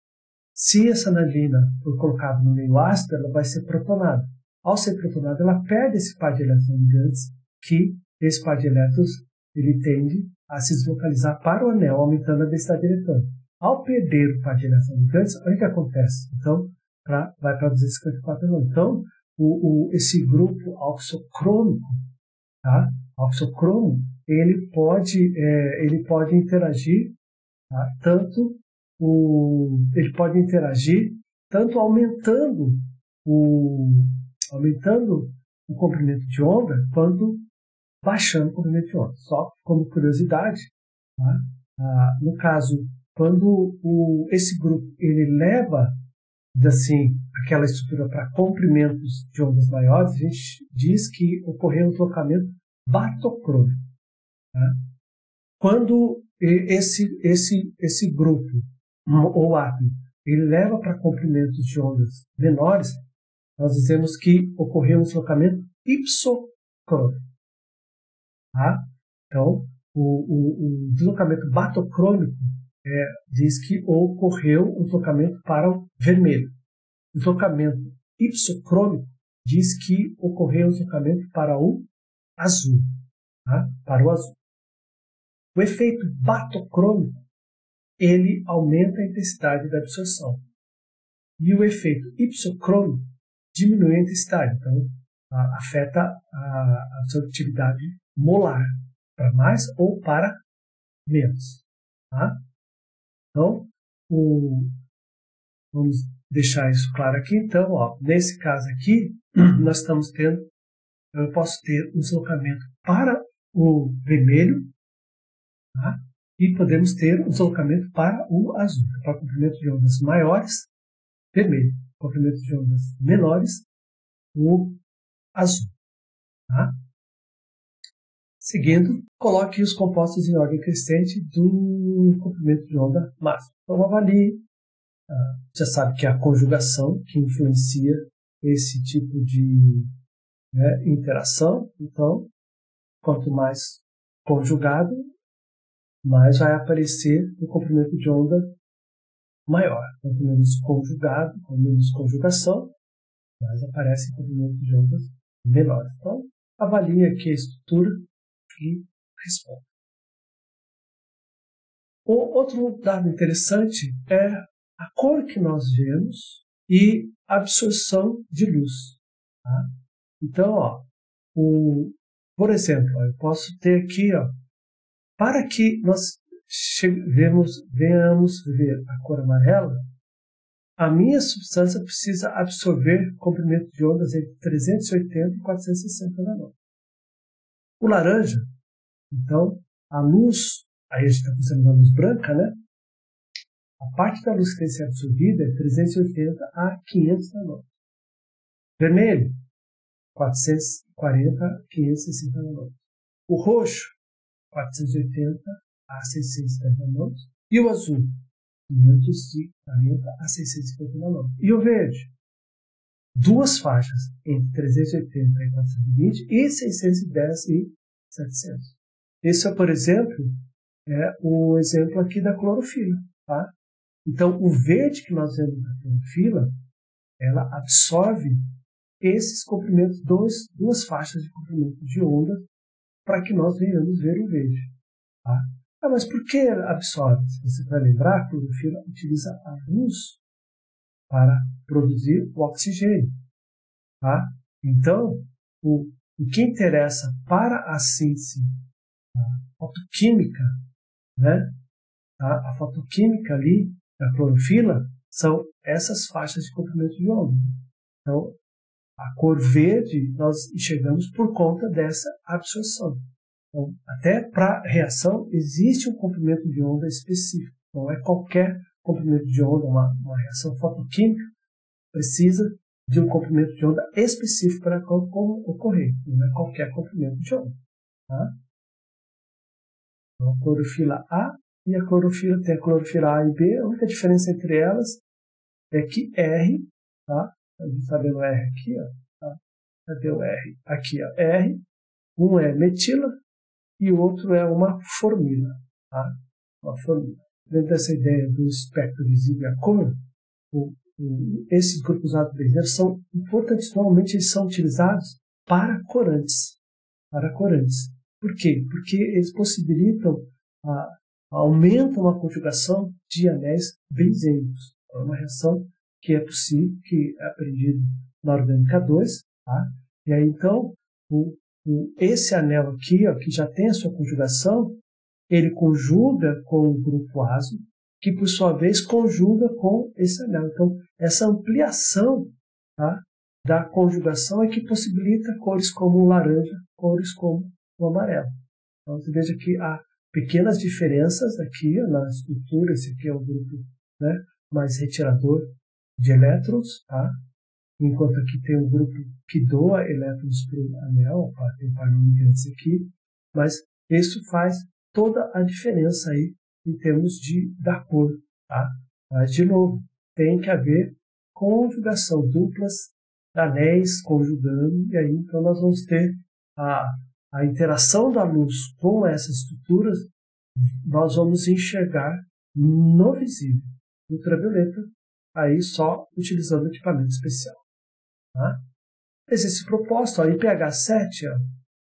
Se essa anilina for colocada no meio ácido, ela vai ser protonada. Ao ser protonada, ela perde esse par de elétrons ligantes, que esse par de elétrons ele tende a se deslocalizar para o anel, aumentando a densidade eletrônica. Ao perder o par de elétrons ligantes, olha o que acontece. Então, vai para 254 nanômetros. Então, esse grupo auxocrômico, tá? Auxocromo, ele pode interagir, tá? Ele pode interagir tanto aumentando o comprimento de onda, quanto baixando o comprimento de onda. Só como curiosidade, tá? No caso, quando esse grupo ele leva assim, aquela estrutura para comprimentos de ondas maiores, a gente diz que ocorreu um deslocamento batocrômico. Tá? Quando esse grupo ou átomo ele leva para comprimentos de ondas menores, nós dizemos que ocorreu um deslocamento ipsocrômico. Tá? Então, o deslocamento batocrômico diz que ocorreu um deslocamento para o vermelho. O deslocamento ipsocrômico diz que ocorreu um deslocamento para o azul. Tá? Para o azul. O efeito batocrômico ele aumenta a intensidade da absorção. E o efeito ipsocrômico diminui a intensidade. Então, afeta a absortividade molar, para mais ou para menos. Tá? Então, vamos deixar isso claro aqui. Então, nesse caso aqui, nós estamos tendo Eu posso ter um deslocamento para o vermelho, tá? E podemos ter um deslocamento para o azul. Para comprimento de ondas maiores, vermelho. Comprimento de ondas menores, o azul. Tá? Seguindo, coloque os compostos em ordem crescente do comprimento de onda máximo. Então, avalie. Já sabe que é a conjugação que influencia esse tipo de interação. Então, quanto mais conjugado, mais vai aparecer o comprimento de onda maior. Quanto menos conjugado, com menos conjugação, mais aparece o comprimento de ondas menores. Então, avalie aqui a estrutura e responda. O outro dado interessante é a cor que nós vemos e a absorção de luz. Tá? Então, por exemplo, eu posso ter aqui, para que nós venhamos ver a cor amarela, a minha substância precisa absorver comprimento de ondas entre 380 e 460 nanômetros. O laranja, então, a luz, aí a gente está usando uma luz branca, né? A parte da luz que tem que ser absorvida é 380 a 500 nanômetros. Vermelho, 440 a 560 nanômetros. O roxo, 480 a 670 nanômetros. E o azul, 540 a 650 nanômetros. E o verde, duas faixas, entre 380 e 420 e 610 e 700. Esse, por exemplo, é o exemplo aqui da clorofila. Tá? Então, o verde que nós vemos na clorofila, ela absorve esses comprimentos, duas faixas de comprimento de onda, para que nós venhamos ver o verde. Tá? Mas por que absorve? Se você vai lembrar, a clorofila utiliza a luz para produzir o oxigênio. Tá? Então, o que interessa para a síntese fotoquímica, né? Tá? A fotoquímica ali da clorofila são essas faixas de comprimento de onda. Então, a cor verde nós enxergamos por conta dessa absorção. Então, até para reação existe um comprimento de onda específico. Não é qualquer comprimento de onda, uma reação fotoquímica precisa de um comprimento de onda específico para ocorrer. Não é qualquer comprimento de onda. Tá? Então, a clorofila A e a clorofila, tem a clorofila A e B. A única diferença entre elas é que R, tá? A gente está vendo R aqui, tá? Cadê o R? Aqui, R. Um é metila e o outro é uma formila. Tá? Uma formila. Dentro dessa ideia do espectro visível e a cor, esses grupos ato-benzeiros são importantes. Normalmente eles são utilizados para corantes. Por quê? Porque eles possibilitam, aumentam a conjugação de anéis benzênicos. É uma reação que é possível, que é aprendida na orgânica 2. Tá? E aí, então, esse anel aqui, que já tem a sua conjugação, ele conjuga com o grupo azo, que por sua vez conjuga com esse anel. Então, essa ampliação, tá, da conjugação é que possibilita cores como o laranja, cores como o amarelo. Então, você veja que há pequenas diferenças aqui na estrutura. Esse aqui é um grupo, né, mais retirador de elétrons, tá? Enquanto aqui tem um grupo que doa elétrons para o anel, tem par número aqui, mas isso faz toda a diferença aí em termos da cor. Tá? Mas, de novo, tem que haver conjugação, duplas anéis conjugando, e aí então nós vamos ter a interação da luz com essas estruturas. Nós vamos enxergar no visível, ultravioleta, aí só utilizando equipamento especial. Tá? Exercício proposto, IPH 7,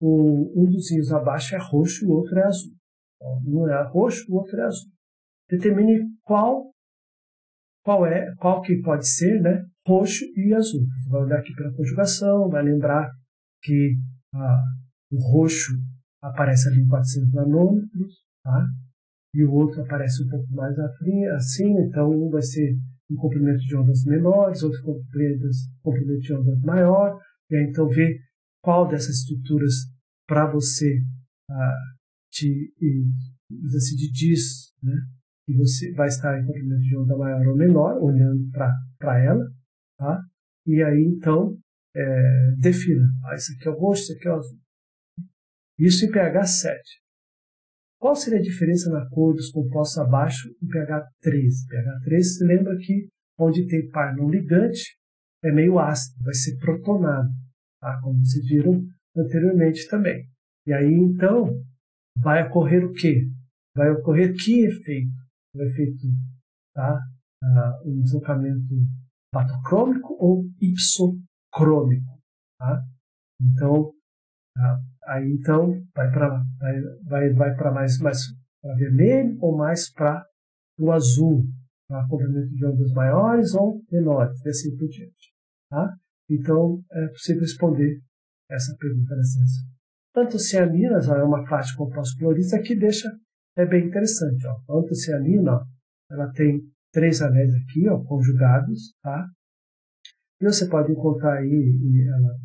um dos íons abaixo é roxo e o outro é azul. Um é roxo, o outro é azul. Determine qual que pode ser, né, roxo e azul. Você vai olhar aqui pela conjugação, vai lembrar que o roxo aparece ali em 400 nanômetros, tá? E o outro aparece um pouco mais assim, então um vai ser um comprimento de ondas menores, outro comprimento de ondas maior, e aí então ver qual dessas estruturas para você diz, né, que você vai estar em comprimento de onda maior ou menor, olhando para ela, tá? E aí, então, defina. Isso aqui é o roxo, isso aqui é o azul. Isso em pH 7. Qual seria a diferença na cor dos compostos abaixo em pH 13? pH 13, se lembra que onde tem par não ligante, é meio ácido, vai ser protonado, tá? Como vocês viram anteriormente também. E aí, então, vai ocorrer o quê? Vai ocorrer que efeito? O efeito, tá? Um deslocamento batocrômico ou ipsocrômico, tá? Então, aí então vai para mais para vermelho ou mais para o azul, para comprimento de ondas maiores ou menores, e assim por diante, tá? Então, é possível responder essa pergunta nessa ciência. Antocianinas, é uma classe de compostos cloristas que é bem interessante. Ó. A antocianina, ó, ela tem 3 anéis aqui, ó, conjugados, tá? E você pode encontrar aí ela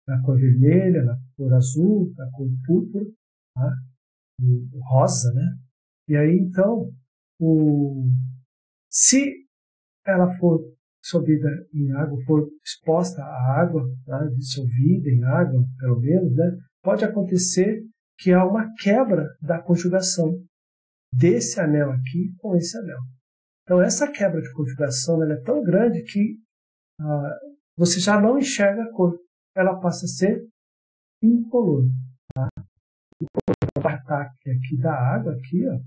na cor vermelha, na cor azul, na cor púrpura, tá? O rosa, né? E aí, então, se ela for dissolvida em água, for exposta à água, tá? Dissolvida em água, pelo menos, né? Pode acontecer que há uma quebra da conjugação desse anel aqui com esse anel. Então, essa quebra de conjugação ela é tão grande que você já não enxerga a cor. Ela passa a ser incolor. Tá? O ataque aqui da água, aqui, ó,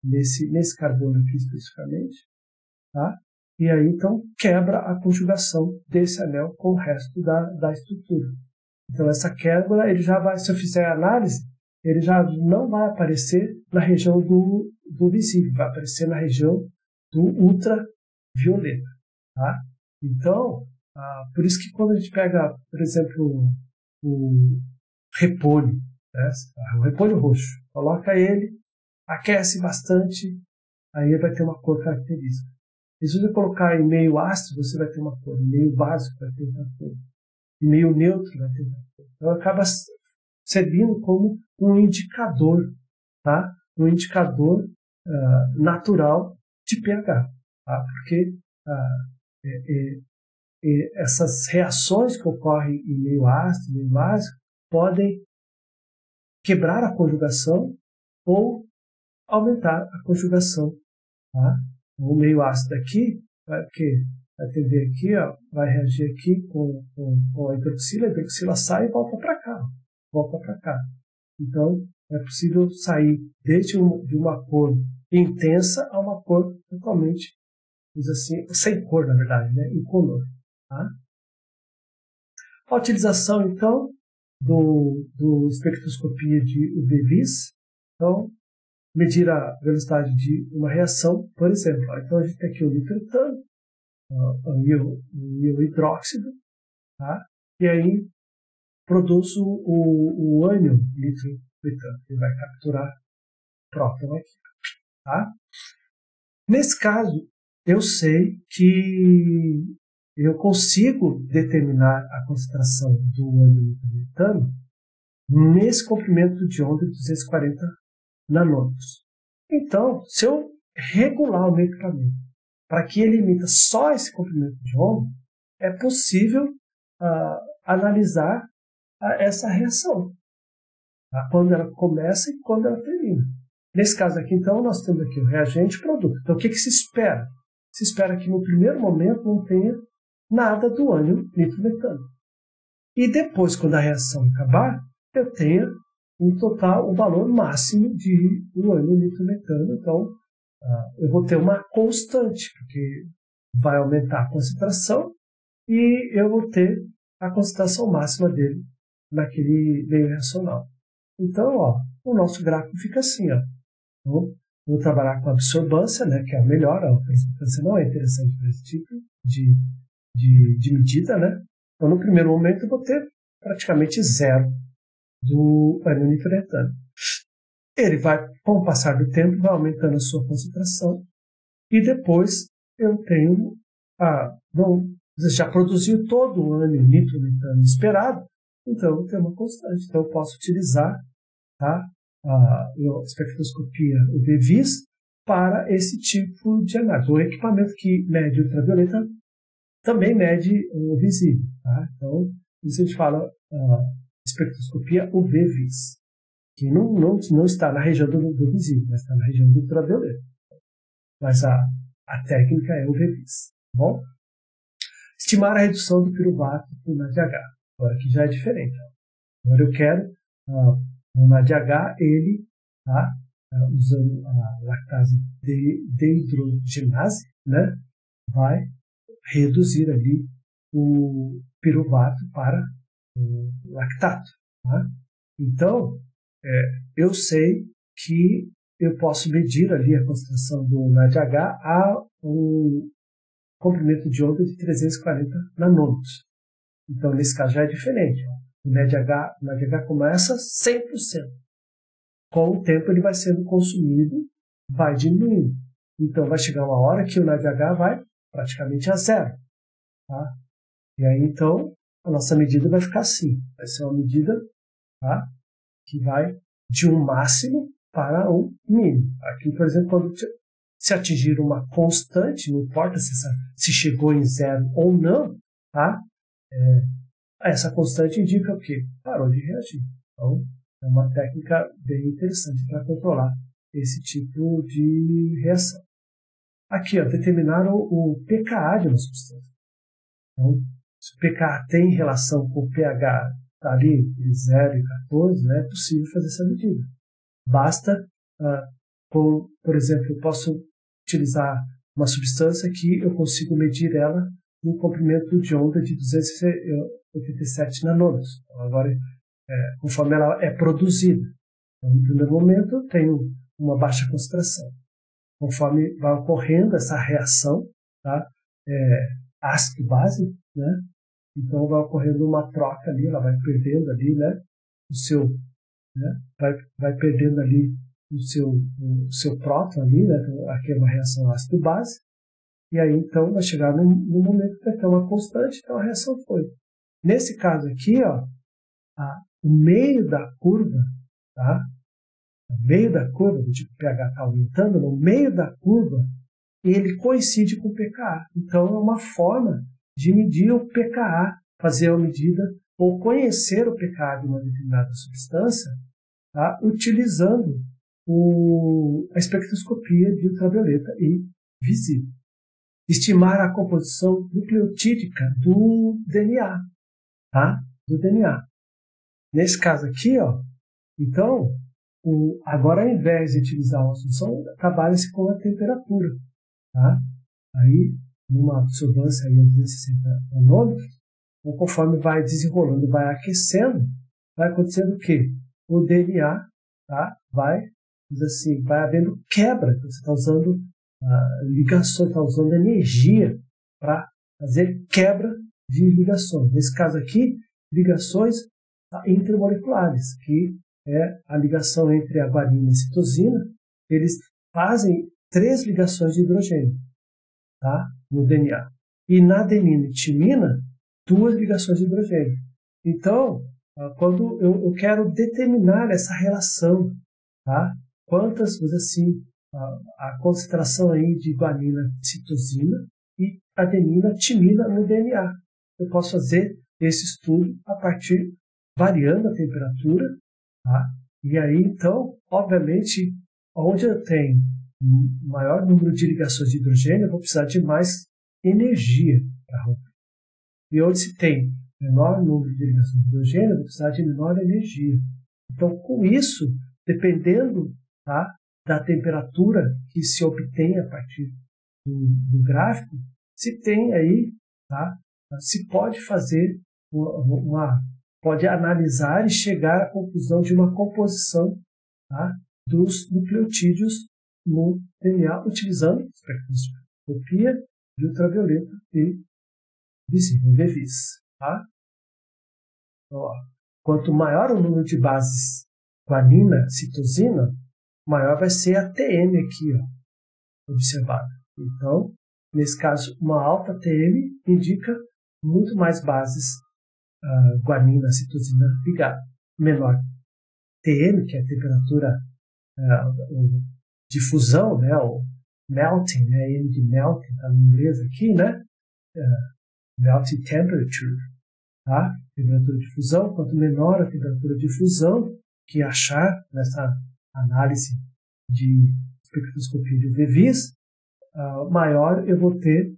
nesse carbono aqui especificamente, tá? E aí, então, quebra a conjugação desse anel com o resto da estrutura. Então, essa quebra, ele já vai, se eu fizer a análise, ele já não vai aparecer na região do visível, vai aparecer na região do ultravioleta. Tá? Então, por isso que quando a gente pega, por exemplo, o repolho, né? O repolho roxo, coloca ele, aquece bastante, aí ele vai ter uma cor característica. E se você colocar em meio ácido, você vai ter uma cor, em meio básico vai ter outra cor, em meio neutro vai ter outra cor. Então acaba servindo como um indicador, tá? Um indicador natural de pH, tá? Porque essas reações que ocorrem em meio ácido, meio básico, podem quebrar a conjugação ou aumentar a conjugação, tá? O meio ácido aqui vai atender aqui, ó, vai reagir aqui com a hidroxila sai e volta para cá, Então, é possível sair desde de uma cor intensa a uma cor totalmente, assim, sem cor, na verdade, né? Incolor. Tá? A utilização, então, do espectroscopia de UV-Vis, então, medir a velocidade de uma reação, por exemplo. Então, a gente tem aqui o nitretano, o hidróxido, tá? E aí produz o ânion nitretano, que vai capturar próton aqui. Tá? Nesse caso, eu sei que eu consigo determinar a concentração do ânion nitretano nesse comprimento de onda de 240 nanômetros. Então, se eu regular o medicamento para que ele emita só esse comprimento de onda, é possível analisar essa reação, tá? Quando ela começa e quando ela termina. Nesse caso aqui, então, nós temos aqui o reagente e o produto. Então, o que se espera? Se espera que no primeiro momento não tenha nada do ânion nitrometano. E depois, quando a reação acabar, eu tenha em total o valor máximo de ânion nitrometano. Então, eu vou ter uma constante, porque vai aumentar a concentração e eu vou ter a concentração máxima dele naquele meio reacional. Então, ó, o nosso gráfico fica assim. Ó. Então, vou trabalhar com a absorbância, né, que é a melhor. A absorbância não é interessante para esse tipo de medida. Né? Então, no primeiro momento, eu vou ter praticamente zero do ânion nitrometano. Ele vai, com o passar do tempo, vai aumentando a sua concentração e depois eu tenho você já produziu todo o ânion nitrometano esperado, então eu tenho uma constante. Então eu posso utilizar, tá, a espectroscopia UV-Vis para esse tipo de análise. O equipamento que mede ultravioleta também mede o visível. Tá? Então, isso a gente fala espectroscopia UV-Vis, que não está na região do visível, mas está na região do ultravioleta. Mas a técnica é UV-Vis. Tá bom? Estimar a redução do piruvato do NADH. Agora que já é diferente. Agora eu quero o NADH, ele, tá, usando a lactase dehidrogenase, né, vai reduzir ali o piruvato para o lactato. Tá? Então, eu sei que eu posso medir ali a concentração do NADH a um comprimento de onda de 340 nanômetros. Então, nesse caso já é diferente. O NADH começa 100%. Com o tempo ele vai sendo consumido, vai diminuindo. Então vai chegar uma hora que o NADH vai praticamente a zero. Tá? E aí então a nossa medida vai ficar assim. Vai ser uma medida, tá, que vai de um máximo para um mínimo. Aqui, por exemplo, quando se atingir uma constante, não importa se chegou em zero ou não, tá? Essa constante indica o quê? Parou de reagir. Então, é uma técnica bem interessante para controlar esse tipo de reação. Aqui, determinar o pKa de uma substância. Então, se o pKa tem relação com o pH, está ali entre 0 e 14, né, é possível fazer essa medida. Basta, por exemplo, eu posso utilizar uma substância que eu consigo medir ela no comprimento de onda de 287 nanômetros. Então, agora, conforme ela é produzida. Então, no primeiro momento, eu tenho uma baixa concentração. Conforme vai ocorrendo essa reação, tá? Ácido-base, né? Então vai ocorrendo uma troca ali, ela vai perdendo ali, né? Vai perdendo ali o seu próton ali, né? Então, aqui é uma reação ácido-base. E aí, então, vai chegar no momento que vai ter uma constante, então a reação foi. Nesse caso aqui, o meio da curva, tá? O meio da curva, do tipo pH está aumentando, no meio da curva, ele coincide com o pKa. Então, é uma forma de medir o pKa, fazer a medida, ou conhecer o pKa de uma determinada substância, tá? Utilizando a espectroscopia de ultravioleta e visível. Estimar a composição nucleotídica do DNA, tá? Do DNA. Nesse caso aqui, então, agora ao invés de utilizar uma solução, trabalha-se com a temperatura, tá? Aí, numa absorvância aí a 260 nanômetros, ou conforme vai desenrolando, vai aquecendo, vai acontecendo o quê? O DNA, tá? Vai havendo quebra. Então, você está usando ligações, está usando energia para fazer quebra de ligações. Nesse caso aqui, ligações intermoleculares, que é a ligação entre a guanina e a citosina. Eles fazem 3 ligações de hidrogênio, tá? No DNA. E na adenina e timina, 2 ligações de hidrogênio. Então, quando eu quero determinar essa relação, tá? Quantas, assim, a concentração aí de guanina, citosina e adenina, timina no DNA. Eu posso fazer esse estudo a partir, variando a temperatura, tá? E aí, então, obviamente, onde eu tenho maior número de ligações de hidrogênio, eu vou precisar de mais energia para romper. E onde se tem menor número de ligações de hidrogênio, eu vou precisar de menor energia. Então, com isso, dependendo, tá, da temperatura que se obtém a partir do gráfico, se tem aí, tá, se pode fazer pode analisar e chegar à conclusão de uma composição, tá, dos nucleotídeos no DNA utilizando espectroscopia de ultravioleta e visível UV-Vis, tá? Quanto maior o número de bases guanina, citosina, maior vai ser a TM aqui, observada. Então, nesse caso, uma alta TM indica muito mais bases guanina, citosina ligada. Menor TM, que é a temperatura de fusão, né, o melting, né, M de melting, está no inglês aqui, né, melting temperature, tá? Temperatura de fusão. Quanto menor a temperatura de fusão que achar nessa análise de espectroscopia de UV-Vis, maior eu vou ter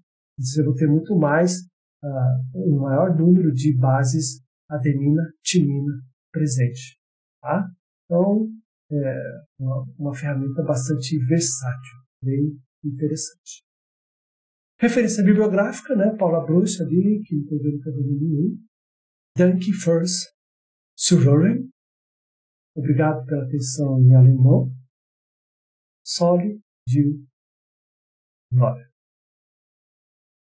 muito mais, um maior número de bases adenina, timina presente, tá? Então, é uma ferramenta bastante versátil, bem interessante. Referência bibliográfica, né? Paula Bruch ali, Química Orgânica volume 1, Danke fürs Zuhören. Obrigado pela atenção em alemão. Soli, Gil, Glória.